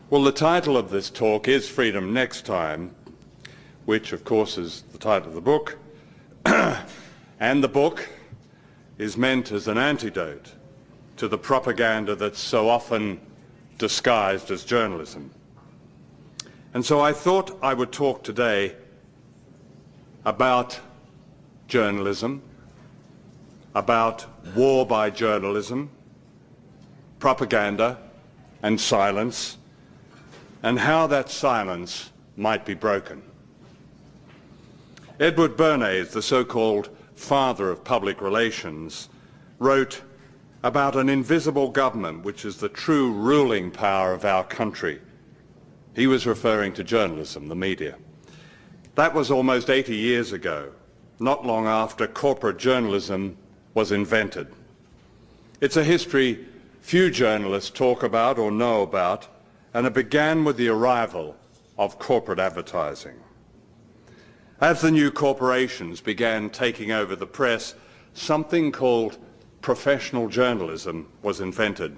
Well, the title of this talk is Freedom Next Time, which of course is the title of the book. And the book is meant as an antidote to the propaganda that's so often disguised as journalism. And so I thought I would talk today about journalism, about war by journalism, propaganda and silence, and how that silence might be broken. Edward Bernays, the so-called father of public relations, wrote about an invisible government which is the true ruling power of our country. He was referring to journalism, the media. That was almost 80 years ago, not long after corporate journalism was invented. It's a history few journalists talk about or know about, and it began with the arrival of corporate advertising. As the new corporations began taking over the press, something called professional journalism was invented.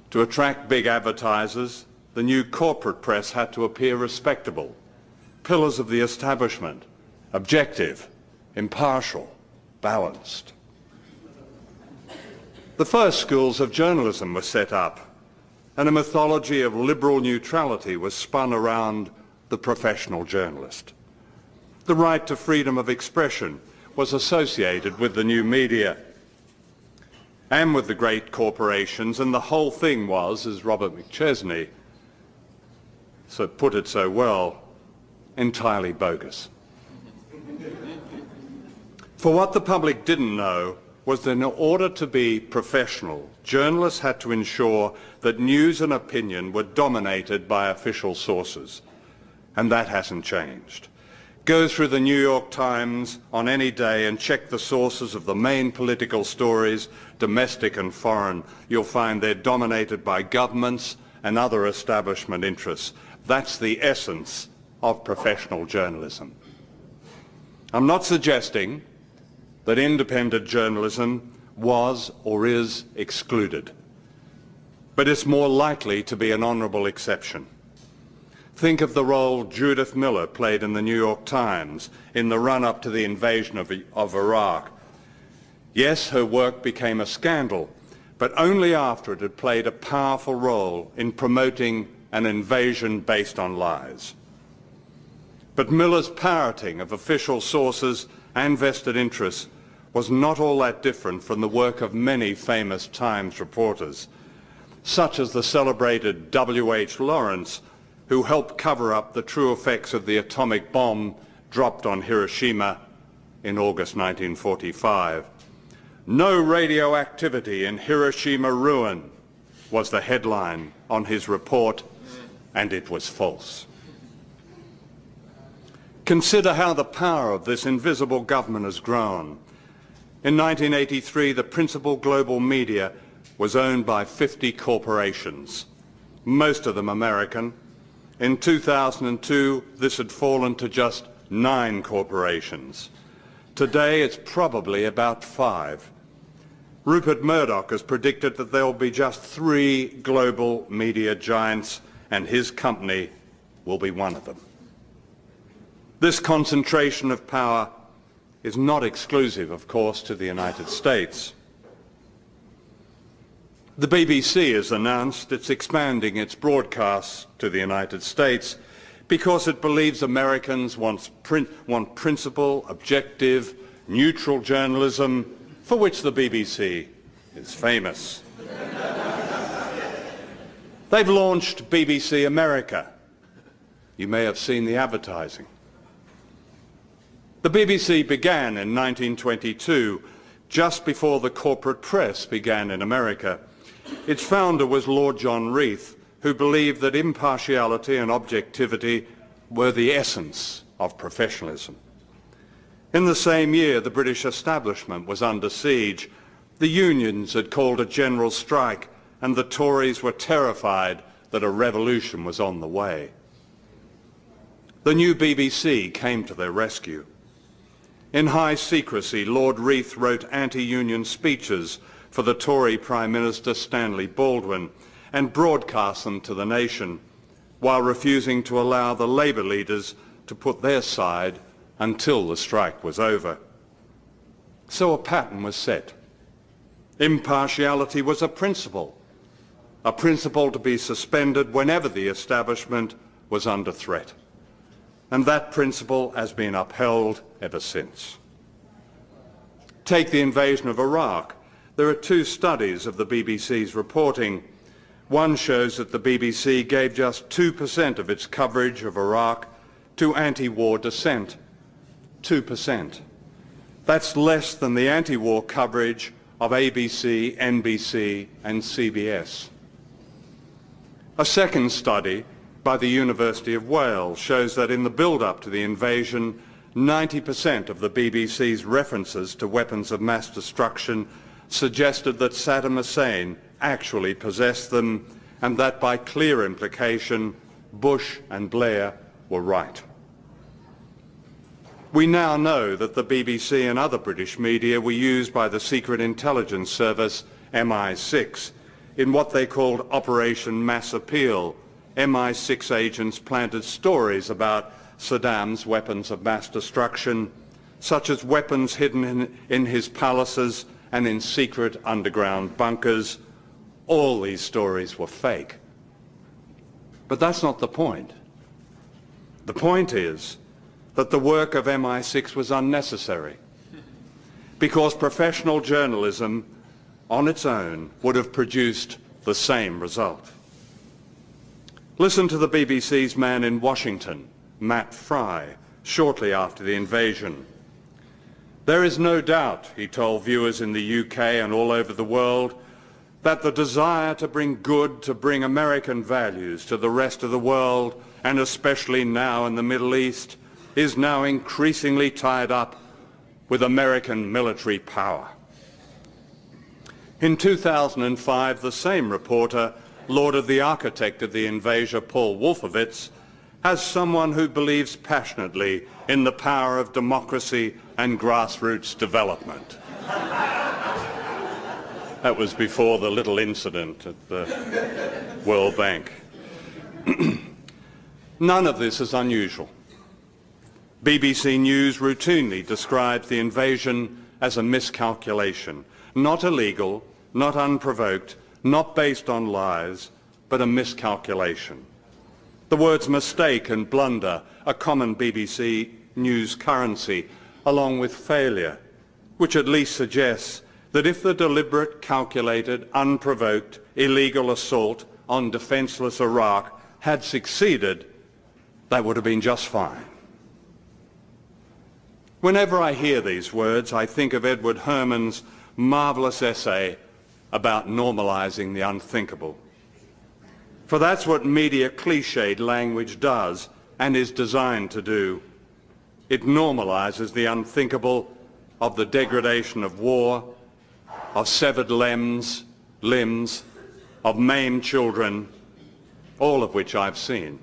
To attract big advertisers, the new corporate press had to appear respectable, pillars of the establishment, objective, impartial, balanced. The first schools of journalism were set up, and a mythology of liberal neutrality was spun around the professional journalist. The right to freedom of expression was associated with the new media and with the great corporations, and the whole thing was, as Robert McChesney put it so well, entirely bogus. For what the public didn't know was that in order to be professional, journalists had to ensure that news and opinion were dominated by official sources, and that hasn't changed. Go through the New York Times on any day and check the sources of the main political stories, domestic and foreign. You'll find they're dominated by governments and other establishment interests. That's the essence of professional journalism. I'm not suggesting that independent journalism was or is excluded, but it's more likely to be an honourable exception. Think of the role Judith Miller played in the New York Times in the run-up to the invasion of Iraq. Yes, her work became a scandal, but only after it had played a powerful role in promoting an invasion based on lies. But Miller's parroting of official sources and vested interests was not all that different from the work of many famous Times reporters, such as the celebrated W.H. Lawrence, who helped cover up the true effects of the atomic bomb dropped on Hiroshima in August 1945. "No radioactivity in Hiroshima ruin" was the headline on his report, and it was false. Consider how the power of this invisible government has grown. In 1983, the principal global media was owned by 50 corporations, most of them American. In 2002, this had fallen to just 9 corporations. Today, it's probably about 5. Rupert Murdoch has predicted that there will be just 3 global media giants, and his company will be one of them. This concentration of power is not exclusive, of course, to the United States. The BBC has announced it's expanding its broadcasts to the United States because it believes Americans want principled, objective, neutral journalism, for which the BBC is famous. They've launched BBC America. You may have seen the advertising. The BBC began in 1922, just before the corporate press began in America. Its founder was Lord John Reith, who believed that impartiality and objectivity were the essence of professionalism. In the same year, the British establishment was under siege. The unions had called a general strike, and the Tories were terrified that a revolution was on the way. The new BBC came to their rescue. In high secrecy, Lord Reith wrote anti-union speeches for the Tory Prime Minister Stanley Baldwin and broadcast them to the nation. while refusing to allow the Labour leaders to put their side until the strike was over. So a pattern was set. Impartiality was a principle to be suspended whenever the establishment was under threat. And that principle has been upheld ever since. Take the invasion of Iraq. There are two studies of the BBC's reporting. One shows that the BBC gave just 2% of its coverage of Iraq to anti-war dissent. 2%. That's less than the anti-war coverage of ABC, NBC and CBS. A second study by the University of Wales shows that in the build-up to the invasion, 90% of the BBC's references to weapons of mass destruction suggested that Saddam Hussein actually possessed them, and that by clear implication, Bush and Blair were right. We now know that the BBC and other British media were used by the Secret Intelligence Service, MI6, in what they called Operation Mass Appeal. MI6 agents planted stories about Saddam's weapons of mass destruction, such as weapons hidden in his palaces and in secret underground bunkers. All these stories were fake. But that's not the point. The point is that the work of MI6 was unnecessary, because professional journalism on its own would have produced the same result. Listen to the BBC's man in Washington, Matt Fry, shortly after the invasion. There is no doubt, he told viewers in the UK and all over the world, that the desire to bring good, to bring American values to the rest of the world, and especially now in the Middle East, is now increasingly tied up with American military power. In 2005, the same reporter lauded the architect of the invasion, Paul Wolfowitz, as someone who believes passionately in the power of democracy and grassroots development. That was before the little incident at the World Bank. None of this is unusual. BBC News routinely describes the invasion as a miscalculation, not illegal, not unprovoked, not based on lies, but a miscalculation. The words mistake and blunder are common BBC News currency, along with failure, which at least suggests that if the deliberate, calculated, unprovoked, illegal assault on defenceless Iraq had succeeded, that would have been just fine. Whenever I hear these words, I think of Edward Herman's marvellous essay about normalising the unthinkable. For that's what media cliched language does and is designed to do. It normalises the unthinkable of the degradation of war, of severed limbs, of maimed children, all of which I've seen.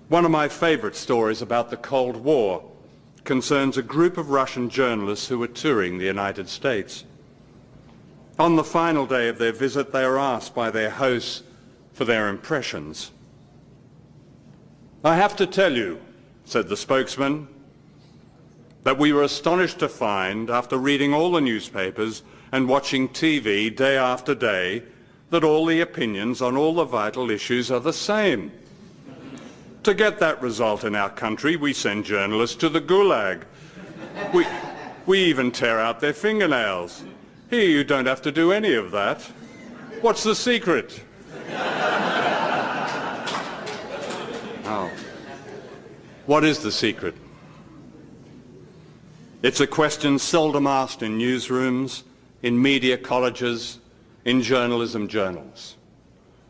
One of my favourite stories about the Cold War concerns a group of Russian journalists who were touring the United States. On the final day of their visit, they were asked by their hosts for their impressions. "I have to tell you," said the spokesman, "that we were astonished to find, after reading all the newspapers and watching TV day after day, that all the opinions on all the vital issues are the same. To get that result in our country, we send journalists to the Gulag. We even tear out their fingernails. Here you don't have to do any of that. What's the secret?" Oh. What is the secret? It's a question seldom asked in newsrooms, in media colleges, in journalism journals.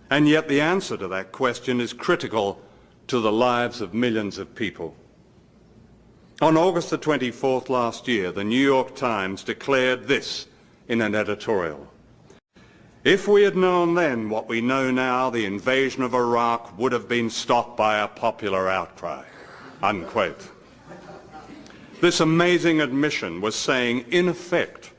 And yet the answer to that question is critical to the lives of millions of people. On August the 24th last year, the New York Times declared this in an editorial: "If we had known then what we know now, the invasion of Iraq would have been stopped by a popular outcry." Unquote. This amazing admission was saying, in effect,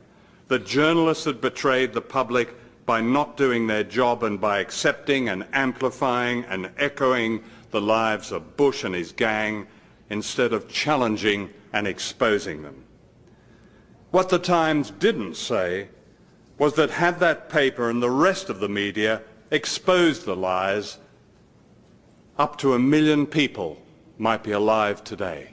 that journalists had betrayed the public by not doing their job and by accepting and amplifying and echoing the lives of Bush and his gang instead of challenging and exposing them. What the Times didn't say was that had that paper and the rest of the media exposed the lies, up to 1 million people might be alive today.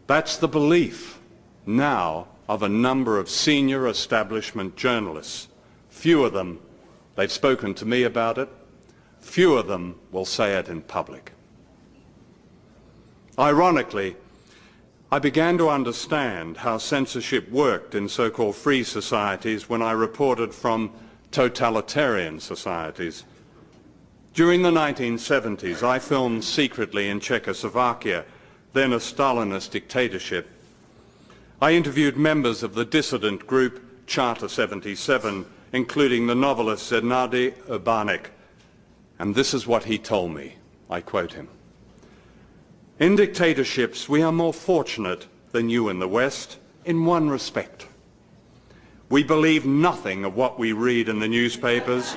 That's the belief now of a number of senior establishment journalists. Few of them, they've spoken to me about it, few of them will say it in public. Ironically, I began to understand how censorship worked in so-called free societies when I reported from totalitarian societies. During the 1970s, I filmed secretly in Czechoslovakia, then a Stalinist dictatorship. I interviewed members of the dissident group Charter 77, including the novelist Zdeněk Urbánek, and this is what he told me. I quote him. "In dictatorships, we are more fortunate than you in the West in one respect. We believe nothing of what we read in the newspapers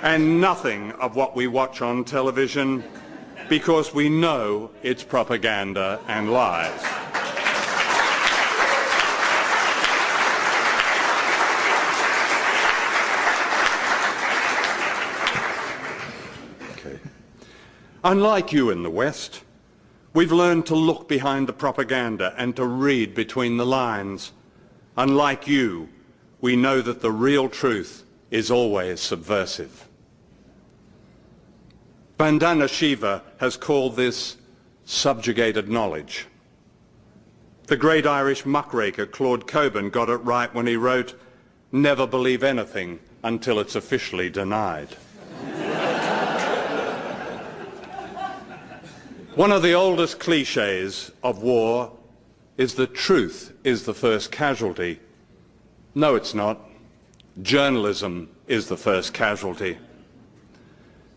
and nothing of what we watch on television because we know it's propaganda and lies." Unlike you in the West, we've learned to look behind the propaganda and to read between the lines. Unlike you, we know that the real truth is always subversive. Vandana Shiva has called this subjugated knowledge. The great Irish muckraker Claude Cockburn got it right when he wrote, "Never believe anything until it's officially denied." One of the oldest cliches of war is that truth is the first casualty. No, it's not. Journalism is the first casualty.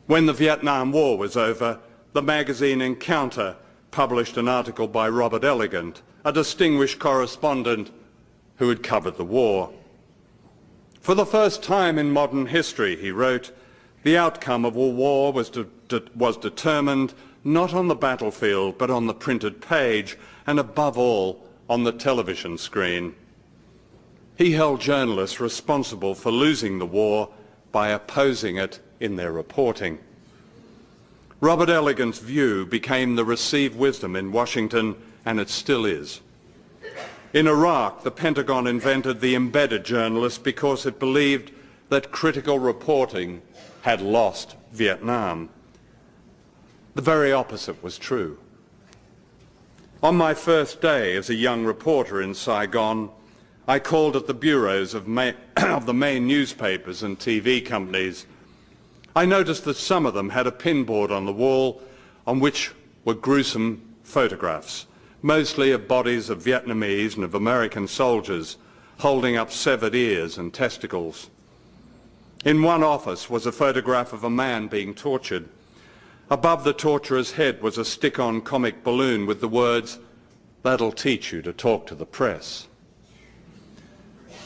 When the Vietnam War was over, the magazine Encounter published an article by Robert Elegant, a distinguished correspondent who had covered the war. "For the first time in modern history," he wrote, "the outcome of a war was determined not on the battlefield, but on the printed page, and above all, on the television screen." He held journalists responsible for losing the war by opposing it in their reporting. Robert Elegant's view became the received wisdom in Washington, and it still is. In Iraq, the Pentagon invented the embedded journalist because it believed that critical reporting had lost Vietnam. The very opposite was true. On my first day as a young reporter in Saigon, I called at the bureaus of the main newspapers and TV companies. I noticed that some of them had a pinboard on the wall on which were gruesome photographs, mostly of bodies of Vietnamese and of American soldiers holding up severed ears and testicles. In one office was a photograph of a man being tortured. Above the torturer's head was a stick-on comic balloon with the words, "That'll teach you to talk to the press."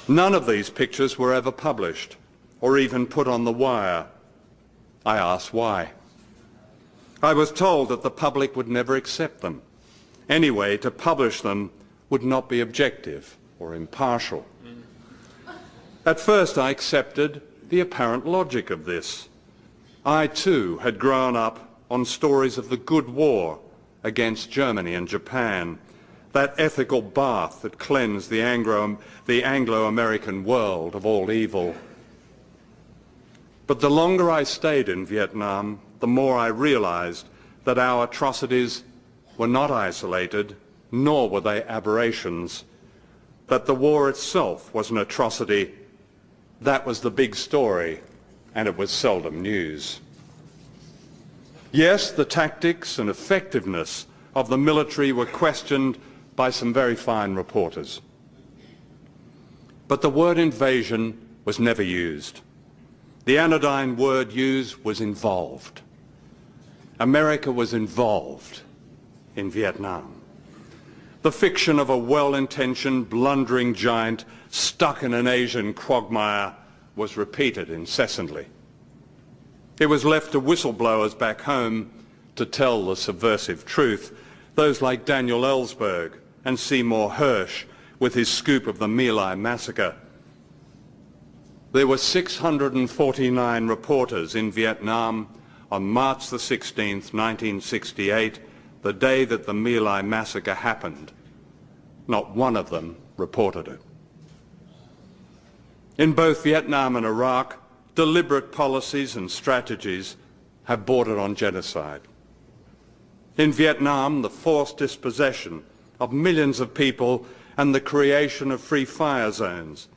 None of these pictures were ever published or even put on the wire. I asked why. I was told that the public would never accept them. Anyway, to publish them would not be objective or impartial. At first I accepted the apparent logic of this. I too had grown up on stories of the good war against Germany and Japan, that ethical bath that cleansed the Anglo-American world of all evil. But the longer I stayed in Vietnam, the more I realized that our atrocities were not isolated, nor were they aberrations, that the war itself was an atrocity. That was the big story, and it was seldom news. Yes, the tactics and effectiveness of the military were questioned by some very fine reporters. But the word invasion was never used. The anodyne word used was involved. America was involved in Vietnam. The fiction of a well-intentioned, blundering giant stuck in an Asian quagmire was repeated incessantly. It was left to whistleblowers back home to tell the subversive truth, those like Daniel Ellsberg and Seymour Hersh with his scoop of the My Lai massacre. There were 649 reporters in Vietnam on March the 16th, 1968, the day that the My Lai massacre happened. Not one of them reported it. In both Vietnam and Iraq, deliberate policies and strategies have bordered on genocide. In Vietnam, the forced dispossession of millions of people and the creation of free fire zones.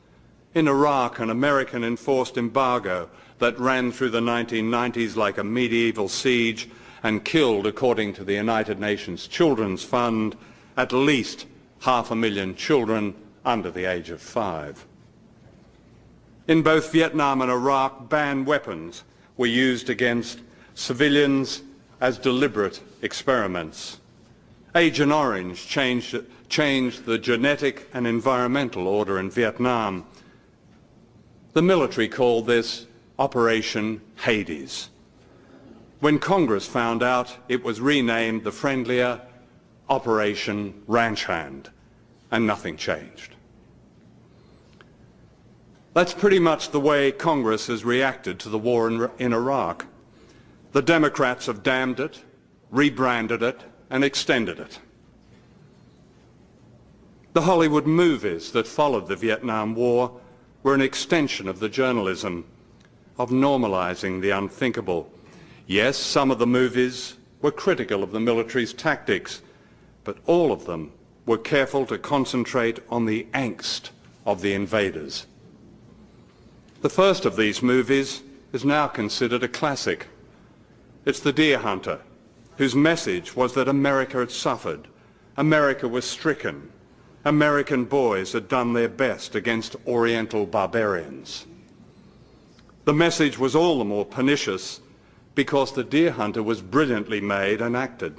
In Iraq, an American enforced embargo that ran through the 1990s like a medieval siege and killed, according to the United Nations Children's Fund, at least 500,000 children under the age of 5. In both Vietnam and Iraq, banned weapons were used against civilians as deliberate experiments. Agent Orange changed the genetic and environmental order in Vietnam. The military called this Operation Hades. When Congress found out, it was renamed the friendlier Operation Ranch Hand, and nothing changed. That's pretty much the way Congress has reacted to the war in Iraq. The Democrats have damned it, rebranded it, and extended it. The Hollywood movies that followed the Vietnam War were an extension of the journalism of normalizing the unthinkable. Yes, some of the movies were critical of the military's tactics, but all of them were careful to concentrate on the angst of the invaders. The first of these movies is now considered a classic. It's The Deer Hunter, whose message was that America had suffered, America was stricken, American boys had done their best against Oriental barbarians. The message was all the more pernicious because The Deer Hunter was brilliantly made and acted.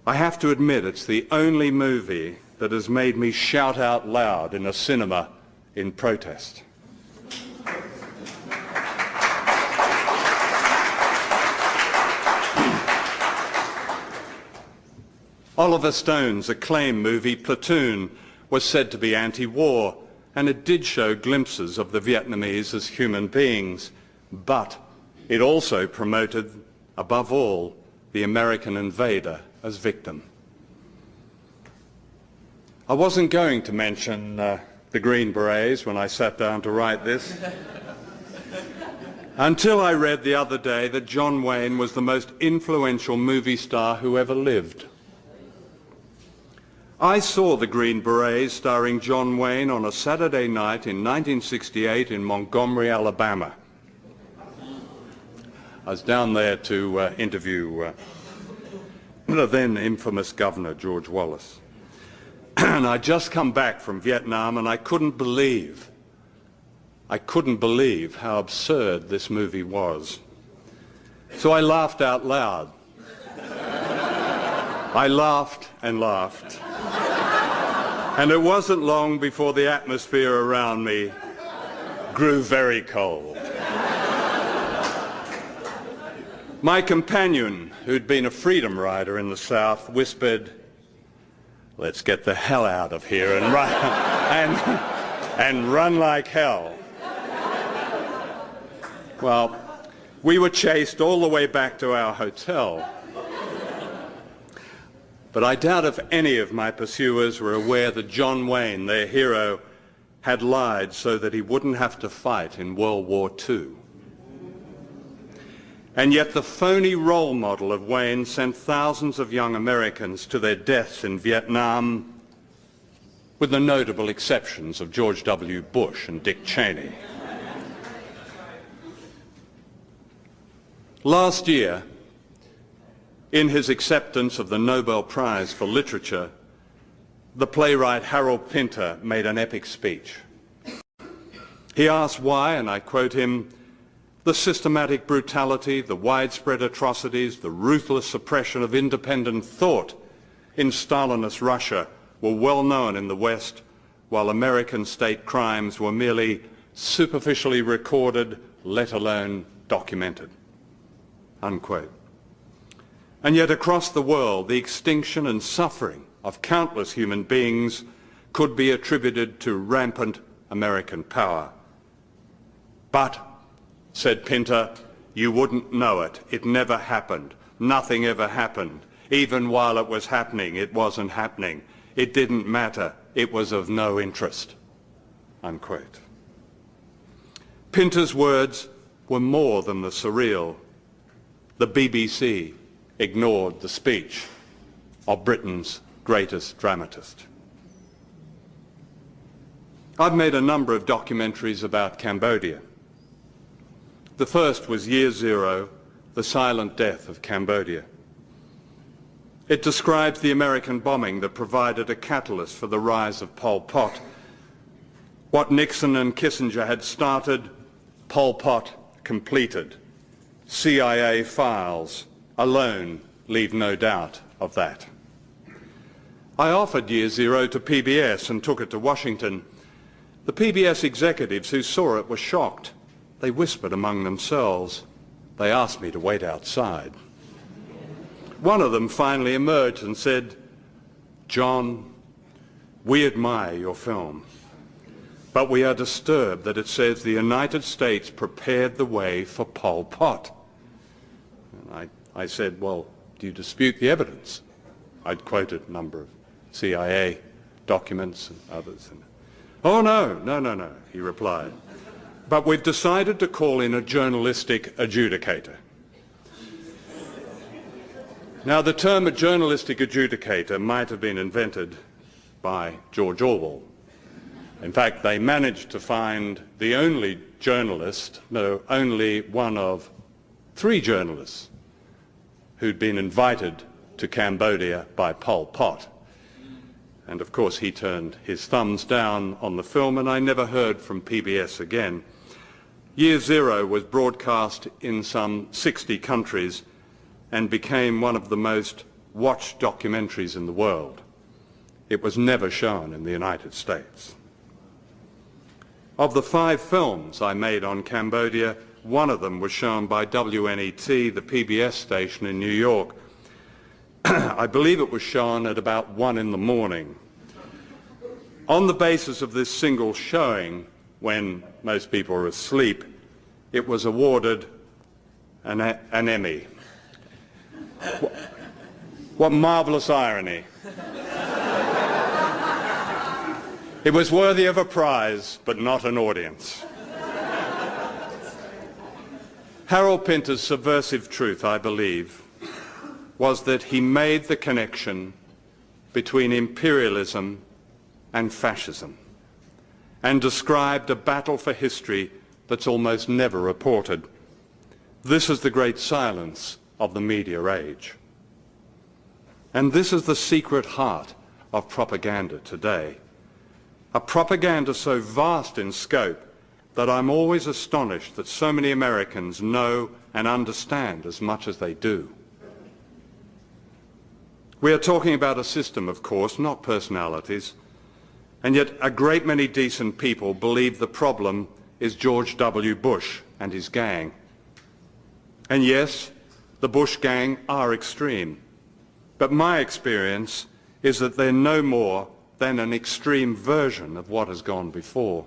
I have to admit it's the only movie that has made me shout out loud in a cinema in protest. Oliver Stone's acclaimed movie Platoon was said to be anti-war, and it did show glimpses of the Vietnamese as human beings, but it also promoted, above all, the American invader as victim. I wasn't going to mention the Green Berets when I sat down to write this, until I read the other day that John Wayne was the most influential movie star who ever lived. I saw the Green Berets starring John Wayne on a Saturday night in 1968 in Montgomery, Alabama. I was down there to interview the then infamous Governor, George Wallace. And I'd just come back from Vietnam, and I couldn't believe how absurd this movie was. So I laughed out loud. I laughed and laughed. And it wasn't long before the atmosphere around me grew very cold. My companion, who'd been a freedom rider in the South, whispered, "Let's get the hell out of here and run, and run like hell." Well, we were chased all the way back to our hotel. But I doubt if any of my pursuers were aware that John Wayne, their hero, had lied so that he wouldn't have to fight in World War II. And yet the phony role model of Wayne sent thousands of young Americans to their deaths in Vietnam, with the notable exceptions of George W. Bush and Dick Cheney. Last year, in his acceptance of the Nobel Prize for Literature, the playwright Harold Pinter made an epic speech. He asked why, and I quote him, "The systematic brutality, the widespread atrocities, the ruthless suppression of independent thought in Stalinist Russia were well known in the West, while American state crimes were merely superficially recorded, let alone documented." Unquote. And yet across the world, the extinction and suffering of countless human beings could be attributed to rampant American power. "But," said Pinter, "you wouldn't know it. It never happened. Nothing ever happened. Even while it was happening, it wasn't happening. It didn't matter. It was of no interest." Unquote. Pinter's words were more than the surreal. The BBC ignored the speech of Britain's greatest dramatist. I've made a number of documentaries about Cambodia. The first was Year Zero, The Silent Death of Cambodia. It describes the American bombing that provided a catalyst for the rise of Pol Pot. What Nixon and Kissinger had started, Pol Pot completed. CIA files alone leave no doubt of that. I offered Year Zero to PBS and took it to Washington. The PBS executives who saw it were shocked. They whispered among themselves. They asked me to wait outside. One of them finally emerged and said, "John, we admire your film, but we are disturbed that it says the United States prepared the way for Pol Pot." And I said, "Well, do you dispute the evidence?" I'd quoted a number of CIA documents and others. "Oh, no, he replied. "But we've decided to call in a journalistic adjudicator." Now, the term a journalistic adjudicator might have been invented by George Orwell. In fact, they managed to find the only journalist, no, only one of 3 journalists who'd been invited to Cambodia by Pol Pot. And of course he turned his thumbs down on the film, and I never heard from PBS again. Year Zero was broadcast in some 60 countries and became one of the most watched documentaries in the world. It was never shown in the United States. Of the 5 films I made on Cambodia, one of them was shown by WNET, the PBS station in New York. I believe it was shown at about 1 in the morning. On the basis of this single showing, when most people were asleep, it was awarded an Emmy. What marvellous irony. It was worthy of a prize, but not an audience. Harold Pinter's subversive truth, I believe, was that he made the connection between imperialism and fascism and described a battle for history that's almost never reported. This is the great silence of the media age. And this is the secret heart of propaganda today. A propaganda so vast in scope that I'm always astonished that so many Americans know and understand as much as they do. We are talking about a system, of course, not personalities, and yet a great many decent people believe the problem is George W. Bush and his gang. And yes, the Bush gang are extreme, but my experience is that they're no more than an extreme version of what has gone before.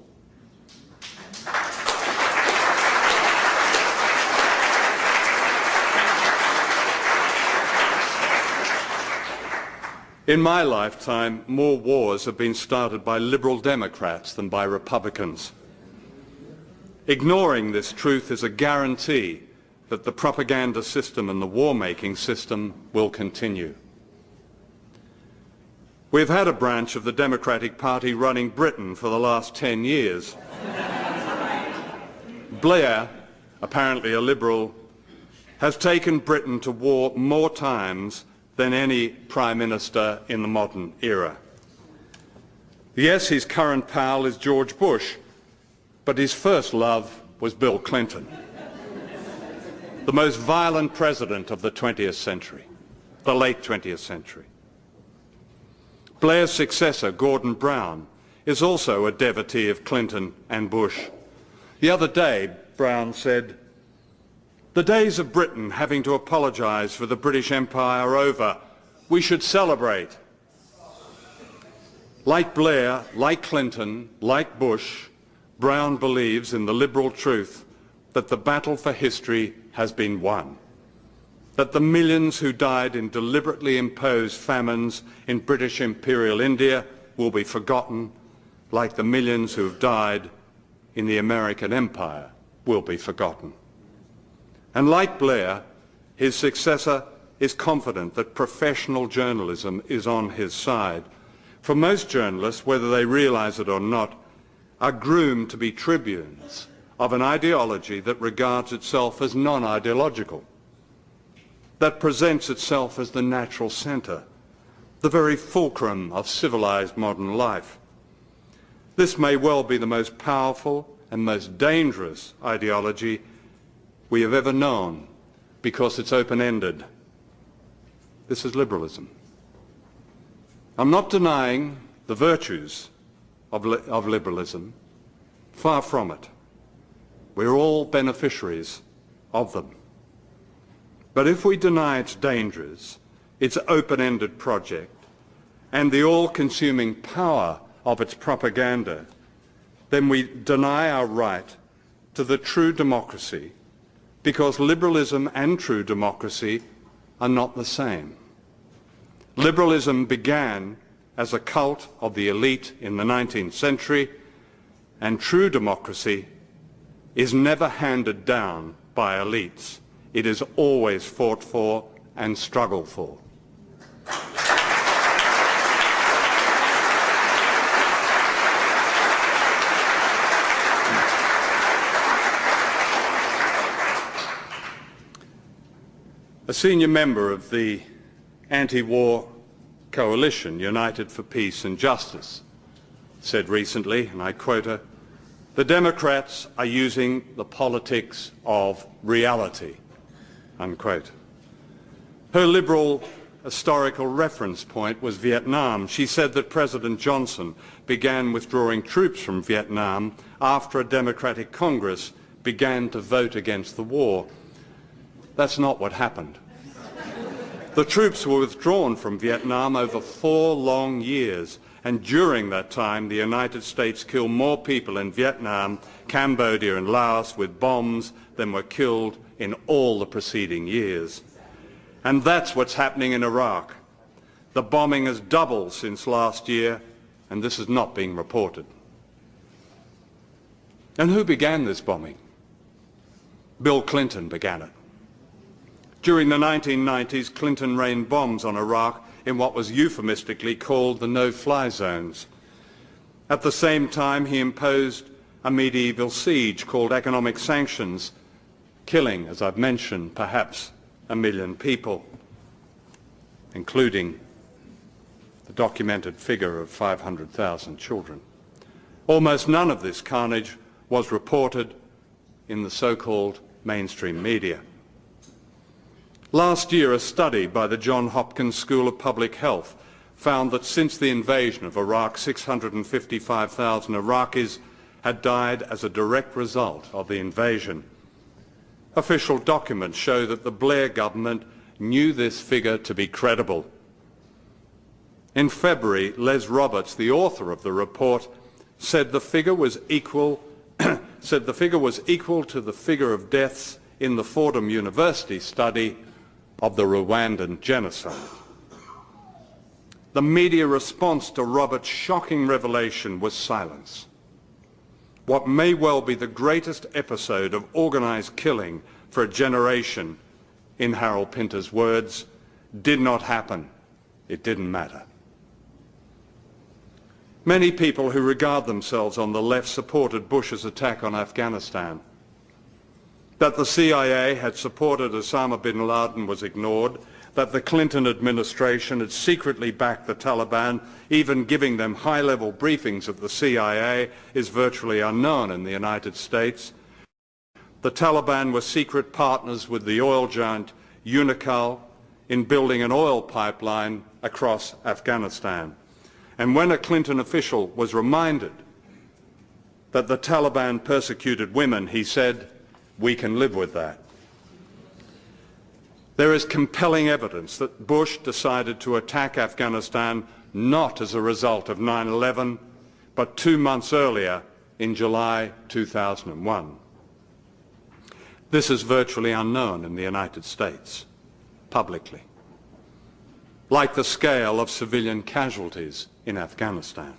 In my lifetime, more wars have been started by Liberal Democrats than by Republicans. Ignoring this truth is a guarantee that the propaganda system and the war-making system will continue. We've had a branch of the Democratic Party running Britain for the last 10 years. Blair, apparently a Liberal, has taken Britain to war more times than any Prime Minister in the modern era. Yes, his current pal is George Bush, but his first love was Bill Clinton, the most violent president of the 20th century, the late 20th century. Blair's successor, Gordon Brown, is also a devotee of Clinton and Bush. The other day, Brown said, "The days of Britain having to apologise for the British Empire are over. We should celebrate." Like Blair, like Clinton, like Bush, Brown believes in the liberal truth that the battle for history has been won, that the millions who died in deliberately imposed famines in British Imperial India will be forgotten, like the millions who have died in the American Empire will be forgotten. And like Blair, his successor is confident that professional journalism is on his side. For most journalists, whether they realise it or not, are groomed to be tribunes of an ideology that regards itself as non-ideological, that presents itself as the natural centre, the very fulcrum of civilised modern life. This may well be the most powerful and most dangerous ideology we have ever known because it's open-ended. This is liberalism. I'm not denying the virtues of liberalism, far from it. We're all beneficiaries of them. But if we deny its dangers, its open-ended project, and the all-consuming power of its propaganda, then we deny our right to the true democracy, because liberalism and true democracy are not the same. Liberalism began as a cult of the elite in the 19th century, and true democracy is never handed down by elites. It is always fought for and struggled for. A senior member of the anti-war coalition, United for Peace and Justice, said recently, and I quote her, "The Democrats are using the politics of reality," unquote. Her liberal historical reference point was Vietnam. She said that President Johnson began withdrawing troops from Vietnam after a Democratic Congress began to vote against the war. That's not what happened. The troops were withdrawn from Vietnam over 4 long years, and during that time the United States killed more people in Vietnam, Cambodia and Laos with bombs than were killed in all the preceding years. And that's what's happening in Iraq. The bombing has doubled since last year, and this is not being reported. And who began this bombing? Bill Clinton began it. During the 1990s, Clinton rained bombs on Iraq in what was euphemistically called the no-fly zones. At the same time, he imposed a medieval siege called economic sanctions, killing, as I've mentioned, perhaps 1 million people, including the documented figure of 500,000 children. Almost none of this carnage was reported in the so-called mainstream media. Last year, a study by the Johns Hopkins School of Public Health found that since the invasion of Iraq, 655,000 Iraqis had died as a direct result of the invasion. Official documents show that the Blair government knew this figure to be credible. In February, Les Roberts, the author of the report, said the figure was equal to the figure of deaths in the Fordham University study of the Rwandan genocide. The media response to Roberts' shocking revelation was silence. What may well be the greatest episode of organised killing for a generation, in Harold Pinter's words, did not happen. It didn't matter. Many people who regard themselves on the left supported Bush's attack on Afghanistan. That the CIA had supported Osama bin Laden was ignored, that the Clinton administration had secretly backed the Taliban, even giving them high-level briefings at the CIA, is virtually unknown in the United States. The Taliban were secret partners with the oil giant Unocal in building an oil pipeline across Afghanistan. And when a Clinton official was reminded that the Taliban persecuted women, he said, "We can live with that." There is compelling evidence that Bush decided to attack Afghanistan not as a result of 9/11, but 2 months earlier in July 2001. This is virtually unknown in the United States, publicly, like the scale of civilian casualties in Afghanistan.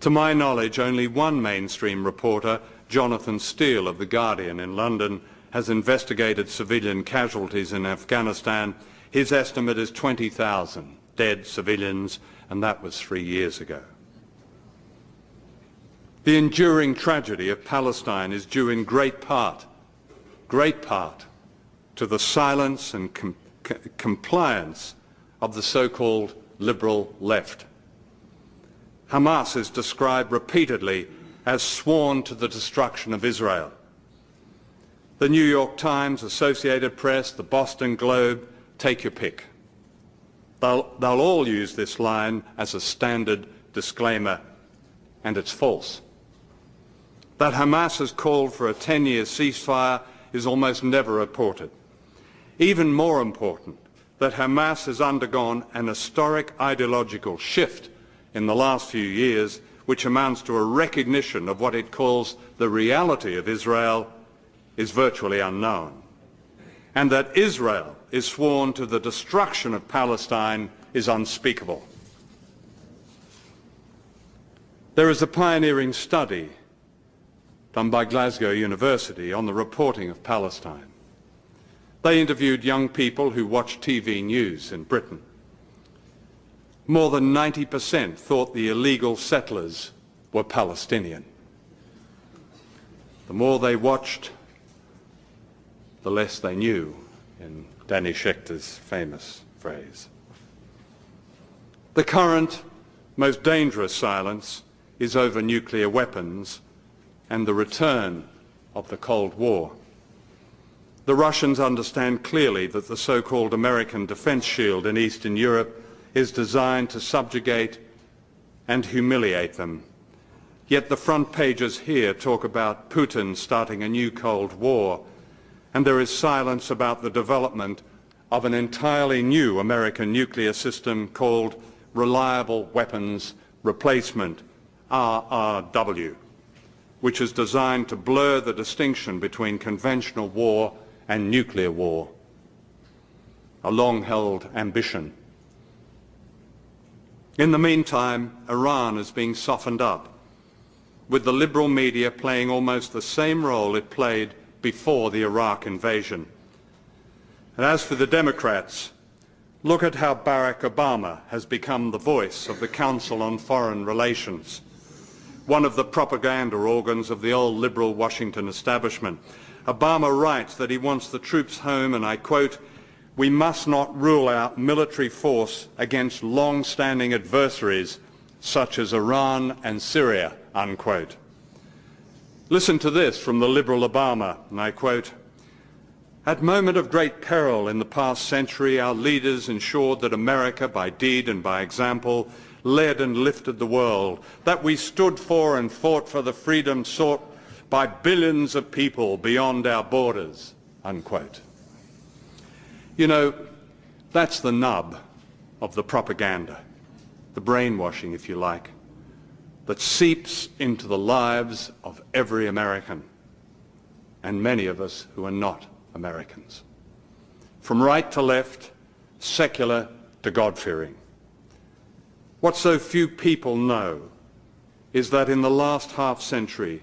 To my knowledge, only one mainstream reporter, Jonathan Steele of The Guardian in London, has investigated civilian casualties in Afghanistan. His estimate is 20,000 dead civilians, and that was 3 years ago. The enduring tragedy of Palestine is due in great part to the silence and compliance of the so-called liberal left. Hamas is described repeatedly as sworn to the destruction of Israel. The New York Times, Associated Press, the Boston Globe, take your pick. They'll all use this line as a standard disclaimer, and it's false. That Hamas has called for a 10-year ceasefire is almost never reported. Even more important, that Hamas has undergone an historic ideological shift in the last few years, which amounts to a recognition of what it calls the reality of Israel, is virtually unknown. And that Israel is sworn to the destruction of Palestine is unspeakable. There is a pioneering study done by Glasgow University on the reporting of Palestine. They interviewed young people who watch TV news in Britain. More than 90% thought the illegal settlers were Palestinian. The more they watched, the less they knew, in Danny Schechter's famous phrase. The current, most dangerous silence is over nuclear weapons and the return of the Cold War. The Russians understand clearly that the so-called American defense shield in Eastern Europe is designed to subjugate and humiliate them. Yet the front pages here talk about Putin starting a new Cold War, and there is silence about the development of an entirely new American nuclear system called Reliable Weapons Replacement, RRW, which is designed to blur the distinction between conventional war and nuclear war, a long-held ambition. In the meantime, Iran is being softened up, with the liberal media playing almost the same role it played before the Iraq invasion. And as for the Democrats, look at how Barack Obama has become the voice of the Council on Foreign Relations, one of the propaganda organs of the old liberal Washington establishment. Obama writes that he wants the troops home, and I quote, "We must not rule out military force against long-standing adversaries such as Iran and Syria," unquote. Listen to this from the liberal Obama, and I quote, "At moment of great peril in the past century, our leaders ensured that America, by deed and by example, led and lifted the world, that we stood for and fought for the freedom sought by billions of people beyond our borders," unquote. You know, that's the nub of the propaganda, the brainwashing, if you like, that seeps into the lives of every American, and many of us who are not Americans. From right to left, secular to God-fearing. What so few people know is that in the last half-century,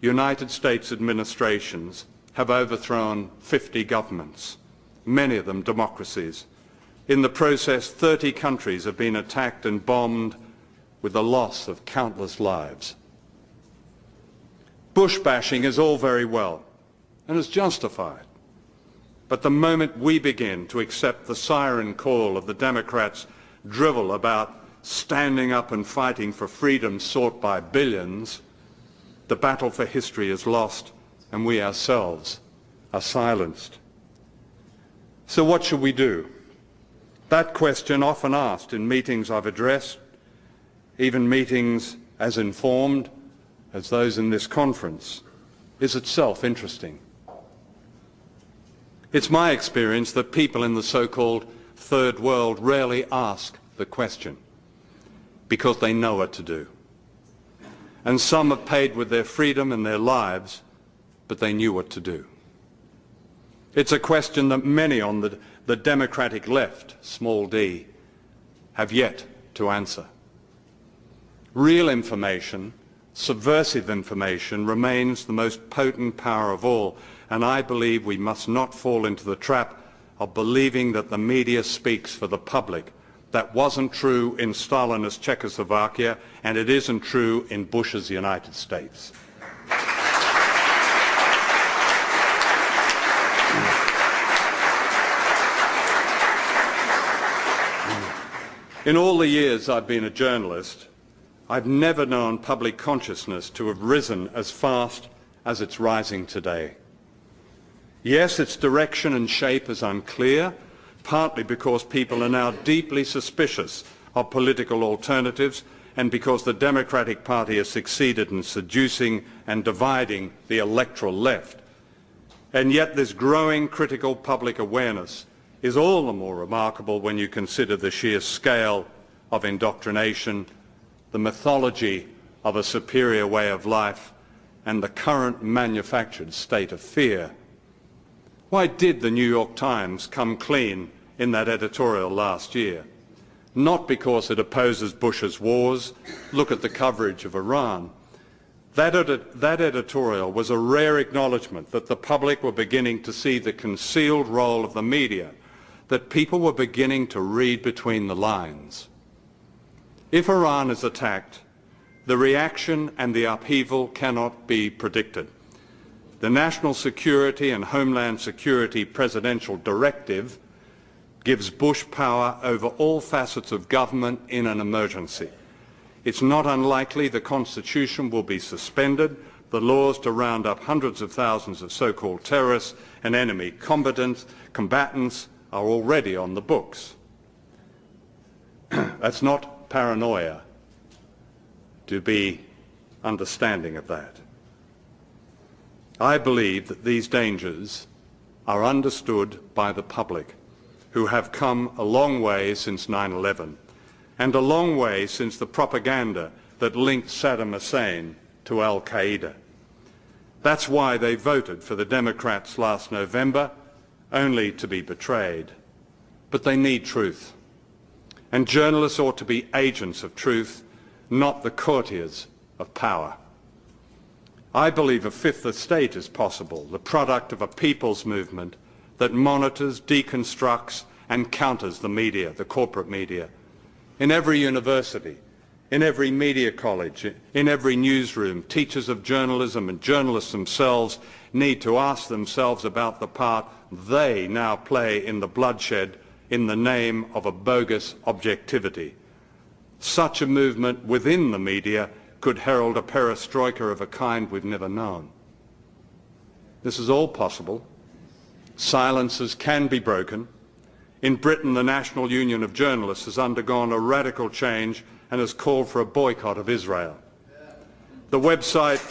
United States administrations have overthrown 50 governments, many of them democracies. In the process, 30 countries have been attacked and bombed, with the loss of countless lives. Bush bashing is all very well and is justified. But the moment we begin to accept the siren call of the Democrats' drivel about standing up and fighting for freedom sought by billions, the battle for history is lost and we ourselves are silenced. So what should we do? That question, often asked in meetings I've addressed, even meetings as informed as those in this conference, is itself interesting. It's my experience that people in the so-called third world rarely ask the question because they know what to do. And some have paid with their freedom and their lives, but they knew what to do. It's a question that many on the democratic left, small d, have yet to answer. Real information, subversive information, remains the most potent power of all, and I believe we must not fall into the trap of believing that the media speaks for the public. That wasn't true in Stalinist Czechoslovakia, and it isn't true in Bush's United States. In all the years I've been a journalist, I've never known public consciousness to have risen as fast as it's rising today. Yes, its direction and shape is unclear, partly because people are now deeply suspicious of political alternatives and because the Democratic Party has succeeded in seducing and dividing the electoral left. And yet this growing critical public awareness is all the more remarkable when you consider the sheer scale of indoctrination, the mythology of a superior way of life, and the current manufactured state of fear. Why did the New York Times come clean in that editorial last year? Not because it opposes Bush's wars. Look at the coverage of Iran. That editorial was a rare acknowledgement that the public were beginning to see the concealed role of the media, that people were beginning to read between the lines. If Iran is attacked, the reaction and the upheaval cannot be predicted. The National Security and Homeland Security Presidential Directive gives Bush power over all facets of government in an emergency. It's not unlikely the Constitution will be suspended, the laws to round up hundreds of thousands of so-called terrorists and enemy combatants are already on the books. That's not paranoia to be understanding of that. I believe that these dangers are understood by the public, who have come a long way since 9/11 and a long way since the propaganda that linked Saddam Hussein to Al-Qaeda. That's why they voted for the Democrats last November, only to be betrayed. But they need truth. And journalists ought to be agents of truth, not the courtiers of power. I believe a fifth estate is possible, the product of a people's movement that monitors, deconstructs and counters the media, the corporate media. In every university, in every media college, in every newsroom, teachers of journalism and journalists themselves need to ask themselves about the part they now play in the bloodshed in the name of a bogus objectivity. Such a movement within the media could herald a perestroika of a kind we've never known. This is all possible. Silences can be broken. In Britain, the National Union of Journalists has undergone a radical change and has called for a boycott of Israel. The website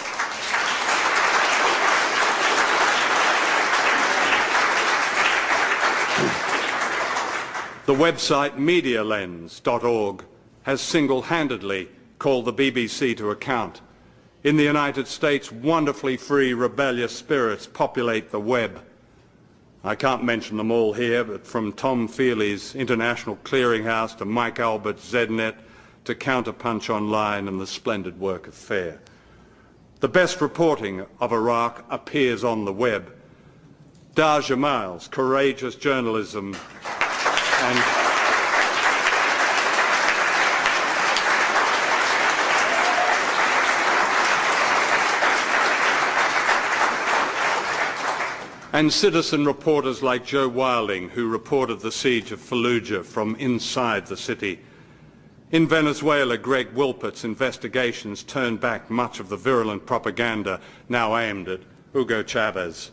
medialens.org has single-handedly called the BBC to account. In the United States, wonderfully free, rebellious spirits populate the web. I can't mention them all here, but from Tom Feely's International Clearinghouse to Mike Albert's ZNet to Counterpunch Online and the splendid work of FAIR. The best reporting of Iraq appears on the web. Dar Jamal's courageous journalism and citizen reporters like Joe Wilding, who reported the siege of Fallujah from inside the city. In Venezuela, Greg Wilpert's investigations turned back much of the virulent propaganda now aimed at Hugo Chavez.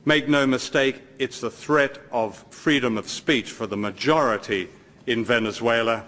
Make no mistake, it's the threat of freedom of speech for the majority in Venezuela